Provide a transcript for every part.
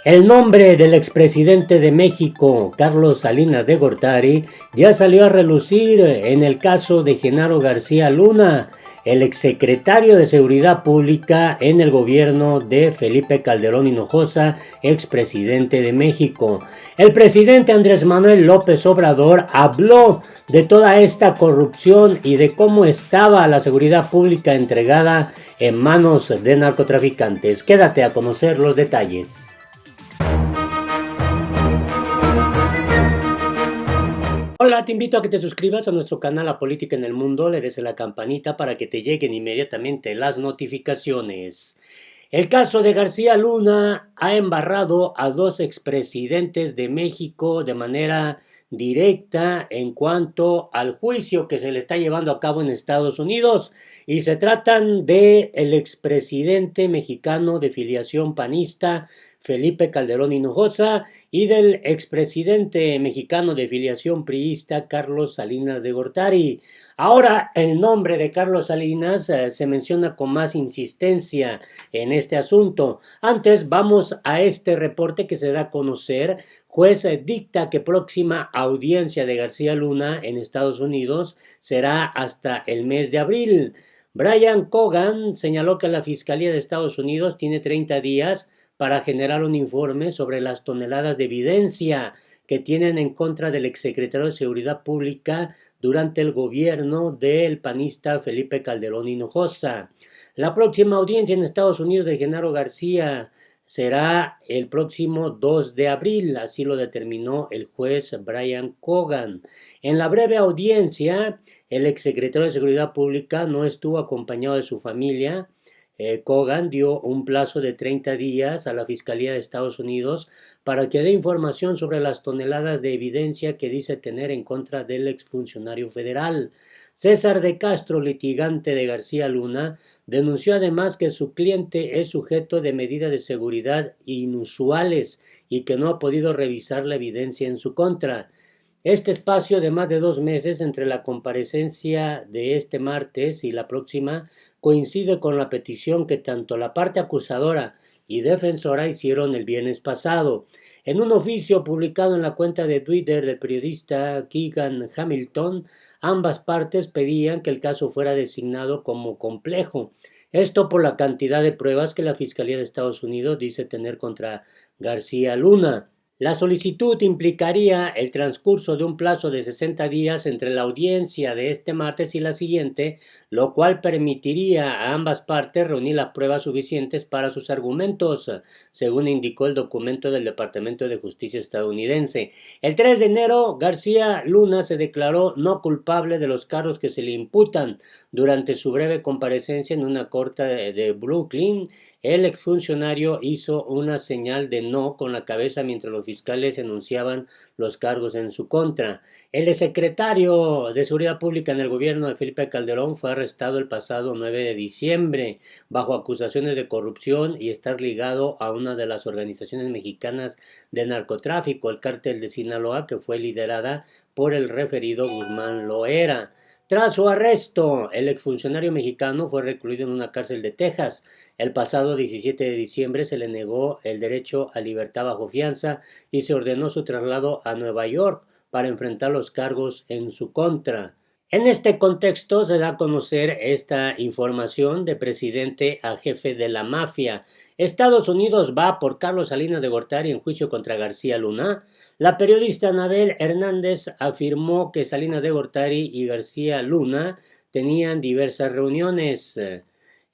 El nombre del expresidente de México, Carlos Salinas de Gortari, ya salió a relucir en el caso de Genaro García Luna, el exsecretario de Seguridad Pública en el gobierno de Felipe Calderón Hinojosa, expresidente de México. El presidente Andrés Manuel López Obrador habló de toda esta corrupción y de cómo estaba la seguridad pública entregada en manos de narcotraficantes. Quédate a conocer los detalles. Hola, te invito a que te suscribas a nuestro canal La Política en el Mundo, le des a la campanita para que te lleguen inmediatamente las notificaciones. El caso de García Luna ha embarrado a dos expresidentes de México de manera directa en cuanto al juicio que se le está llevando a cabo en Estados Unidos, y se tratan de el expresidente mexicano de filiación panista Felipe Calderón Hinojosa y del expresidente mexicano de filiación priista Carlos Salinas de Gortari. Ahora el nombre de Carlos Salinas se menciona con más insistencia en este asunto. Antes vamos a este reporte que se da a conocer. Juez dicta que próxima audiencia de García Luna en Estados Unidos será hasta el mes de abril. Brian Cogan señaló que la Fiscalía de Estados Unidos tiene 30 días para generar un informe sobre las toneladas de evidencia que tienen en contra del exsecretario de Seguridad Pública durante el gobierno del panista Felipe Calderón Hinojosa. La próxima audiencia en Estados Unidos de Genaro García será el próximo 2 de abril, así lo determinó el juez Brian Cogan. En la breve audiencia, el exsecretario de Seguridad Pública no estuvo acompañado de su familia. Cogan dio un plazo de 30 días a la Fiscalía de Estados Unidos para que dé información sobre las toneladas de evidencia que dice tener en contra del exfuncionario federal. César de Castro, litigante de García Luna, denunció además que su cliente es sujeto de medidas de seguridad inusuales y que no ha podido revisar la evidencia en su contra. Este espacio de más de 2 meses entre la comparecencia de este martes y la próxima coincide con la petición que tanto la parte acusadora y defensora hicieron el viernes pasado. En un oficio publicado en la cuenta de Twitter del periodista Keegan Hamilton, ambas partes pedían que el caso fuera designado como complejo. Esto por la cantidad de pruebas que la Fiscalía de Estados Unidos dice tener contra García Luna. La solicitud implicaría el transcurso de un plazo de 60 días entre la audiencia de este martes y la siguiente, lo cual permitiría a ambas partes reunir las pruebas suficientes para sus argumentos, según indicó el documento del Departamento de Justicia estadounidense. El 3 de enero, García Luna se declaró no culpable de los cargos que se le imputan. Durante su breve comparecencia en una corte de Brooklyn, el exfuncionario hizo una señal de no con la cabeza mientras los fiscales enunciaban los cargos en su contra. El secretario de Seguridad Pública en el gobierno de Felipe Calderón fue arrestado el pasado 9 de diciembre bajo acusaciones de corrupción y estar ligado a una de las organizaciones mexicanas de narcotráfico, el Cártel de Sinaloa, que fue liderada por el referido Guzmán Loera. Tras su arresto, el exfuncionario mexicano fue recluido en una cárcel de Texas. El pasado 17 de diciembre se le negó el derecho a libertad bajo fianza y se ordenó su traslado a Nueva York para enfrentar los cargos en su contra. En este contexto se da a conocer esta información de presidente a jefe de la mafia. Estados Unidos va por Carlos Salinas de Gortari en juicio contra García Luna. La periodista Anabel Hernández afirmó que Salinas de Gortari y García Luna tenían diversas reuniones.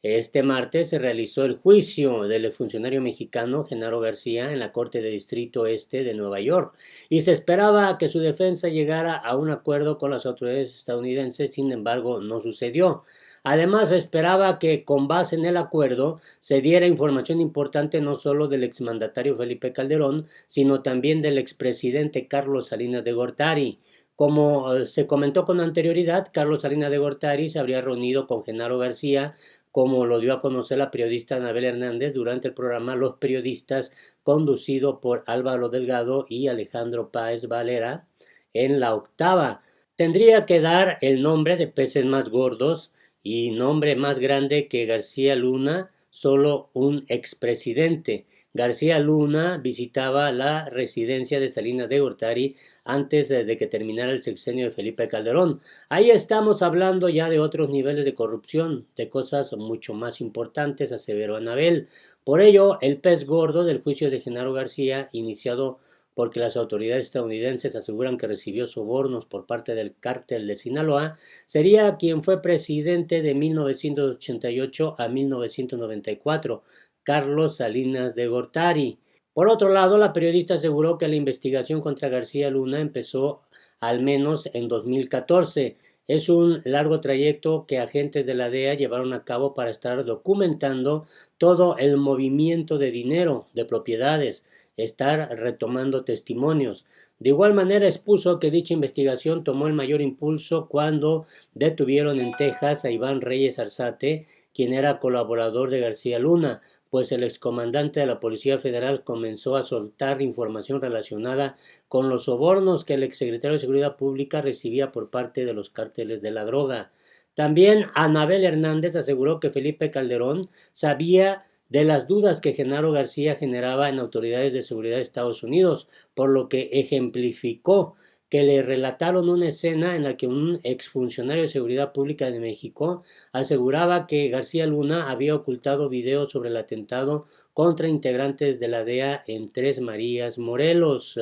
Este martes se realizó el juicio del funcionario mexicano Genaro García en la Corte de Distrito Este de Nueva York y se esperaba que su defensa llegara a un acuerdo con las autoridades estadounidenses, sin embargo no sucedió. Además, se esperaba que con base en el acuerdo se diera información importante no solo del exmandatario Felipe Calderón, sino también del expresidente Carlos Salinas de Gortari. Como se comentó con anterioridad, Carlos Salinas de Gortari se habría reunido con Genaro García, como lo dio a conocer la periodista Anabel Hernández durante el programa Los Periodistas, conducido por Álvaro Delgado y Alejandro Páez Valera, en La Octava. Tendría que dar el nombre de peces más gordos y nombre más grande que García Luna, solo un expresidente. García Luna visitaba la residencia de Salinas de Gortari antes de que terminara el sexenio de Felipe Calderón. Ahí estamos hablando ya de otros niveles de corrupción, de cosas mucho más importantes, aseveró Anabel. Por ello, el pez gordo del juicio de Genaro García, iniciado porque las autoridades estadounidenses aseguran que recibió sobornos por parte del cártel de Sinaloa, sería quien fue presidente de 1988 a 1994, Carlos Salinas de Gortari. Por otro lado, la periodista aseguró que la investigación contra García Luna empezó al menos en 2014. Es un largo trayecto que agentes de la DEA llevaron a cabo para estar documentando todo el movimiento de dinero, de propiedades, estar retomando testimonios. De igual manera expuso que dicha investigación tomó el mayor impulso cuando detuvieron en Texas a Iván Reyes Arzate, quien era colaborador de García Luna, pues el excomandante de la Policía Federal comenzó a soltar información relacionada con los sobornos que el exsecretario de Seguridad Pública recibía por parte de los cárteles de la droga. También Anabel Hernández aseguró que Felipe Calderón sabía de las dudas que Genaro García generaba en autoridades de seguridad de Estados Unidos, por lo que ejemplificó que le relataron una escena en la que un exfuncionario de Seguridad Pública de México aseguraba que García Luna había ocultado videos sobre el atentado contra integrantes de la DEA en Tres Marías, Morelos.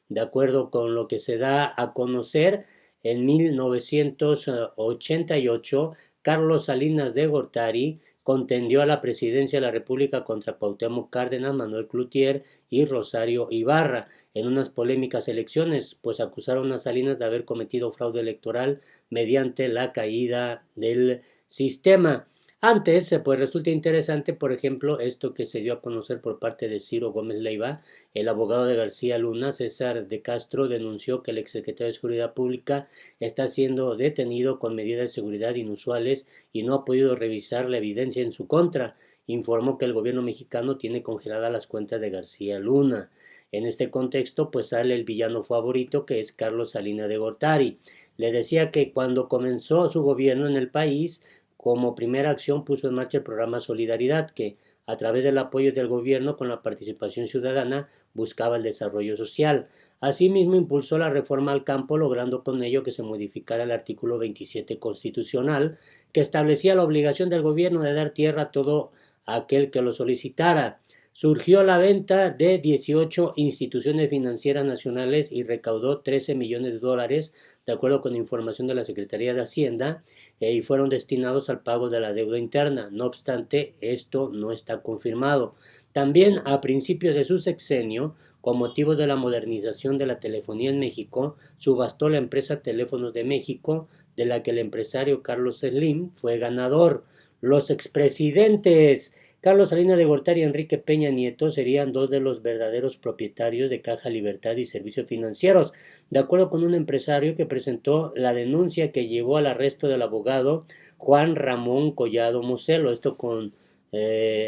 De acuerdo con lo que se da a conocer, en 1988, Carlos Salinas de Gortari contendió a la presidencia de la República contra Cuauhtémoc Cárdenas, Manuel Cloutier y Rosario Ibarra en unas polémicas elecciones, pues acusaron a Salinas de haber cometido fraude electoral mediante la caída del sistema. Antes, pues resulta interesante, por ejemplo, esto que se dio a conocer por parte de Ciro Gómez Leiva, el abogado de García Luna, César de Castro, denunció que el exsecretario de Seguridad Pública está siendo detenido con medidas de seguridad inusuales y no ha podido revisar la evidencia en su contra. Informó que el gobierno mexicano tiene congeladas las cuentas de García Luna. En este contexto, pues sale el villano favorito, que es Carlos Salinas de Gortari. Le decía que cuando comenzó su gobierno en el país, como primera acción puso en marcha el programa Solidaridad, que a través del apoyo del gobierno con la participación ciudadana buscaba el desarrollo social. Asimismo, impulsó la reforma al campo, logrando con ello que se modificara el artículo 27 constitucional, que establecía la obligación del gobierno de dar tierra a todo aquel que lo solicitara. Surgió la venta de 18 instituciones financieras nacionales y recaudó 13 millones de dólares, de acuerdo con información de la Secretaría de Hacienda, y fueron destinados al pago de la deuda interna. No obstante, esto no está confirmado. También a principios de su sexenio, con motivo de la modernización de la telefonía en México, subastó la empresa Teléfonos de México, de la que el empresario Carlos Slim fue ganador. Los expresidentes Carlos Salinas de Gortari y Enrique Peña Nieto serían dos de los verdaderos propietarios de Caja Libertad y Servicios Financieros, de acuerdo con un empresario que presentó la denuncia que llevó al arresto del abogado Juan Ramón Collado Moselo, esto con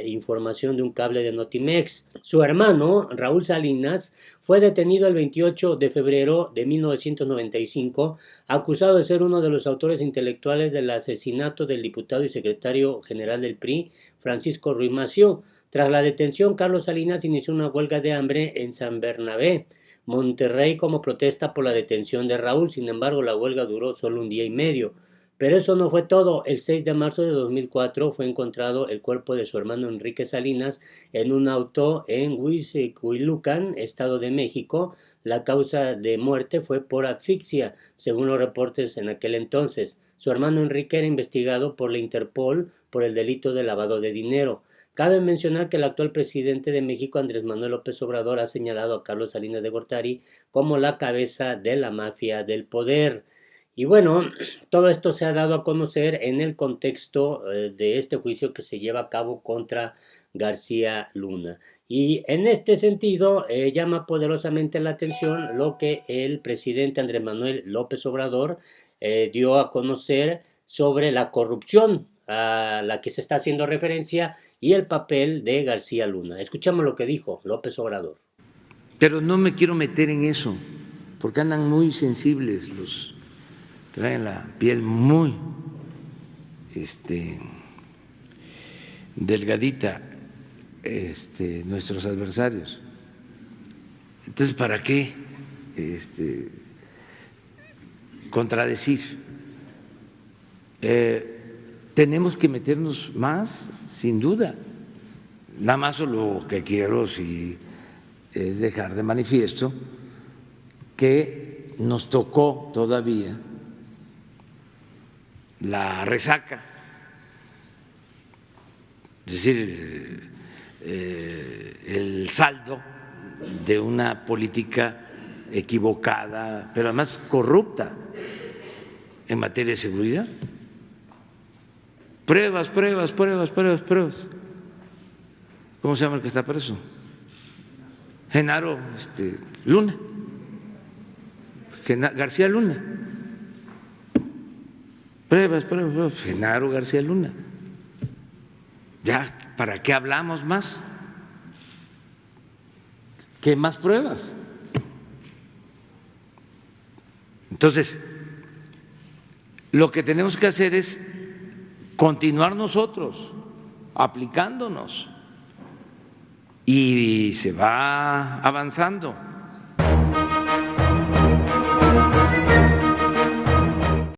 información de un cable de Notimex. Su hermano, Raúl Salinas, fue detenido el 28 de febrero de 1995, acusado de ser uno de los autores intelectuales del asesinato del diputado y secretario general del PRI, Francisco Ruiz Massieu. Tras la detención, Carlos Salinas inició una huelga de hambre en San Bernabé, Monterrey, como protesta por la detención de Raúl. Sin embargo, la huelga duró solo un día y medio. Pero eso no fue todo. El 6 de marzo de 2004 fue encontrado el cuerpo de su hermano Enrique Salinas en un auto en Huixquilucan, Estado de México. La causa de muerte fue por asfixia, según los reportes en aquel entonces. Su hermano Enrique era investigado por la Interpol por el delito de lavado de dinero. Cabe mencionar que el actual presidente de México, Andrés Manuel López Obrador, ha señalado a Carlos Salinas de Gortari como la cabeza de la mafia del poder. Y bueno, todo esto se ha dado a conocer en el contexto de este juicio que se lleva a cabo contra García Luna. Y en este sentido llama poderosamente la atención lo que el presidente Andrés Manuel López Obrador dio a conocer sobre la corrupción a la que se está haciendo referencia y el papel de García Luna. Escuchamos lo que dijo López Obrador. Pero no me quiero meter en eso, porque andan muy sensibles los traen la piel muy delgadita. nuestros adversarios. Entonces, ¿para qué contradecir? Tenemos que meternos más, sin duda. Nada más lo que quiero sí es dejar de manifiesto que nos tocó todavía la resaca, es decir, el saldo de una política equivocada, pero además corrupta en materia de seguridad. Pruebas. ¿Cómo se llama el que está preso? Genaro Luna. García Luna. Pruebas. Genaro García Luna. Ya, ¿para qué hablamos más? ¿Qué más pruebas? Entonces, lo que tenemos que hacer es continuar nosotros aplicándonos y se va avanzando.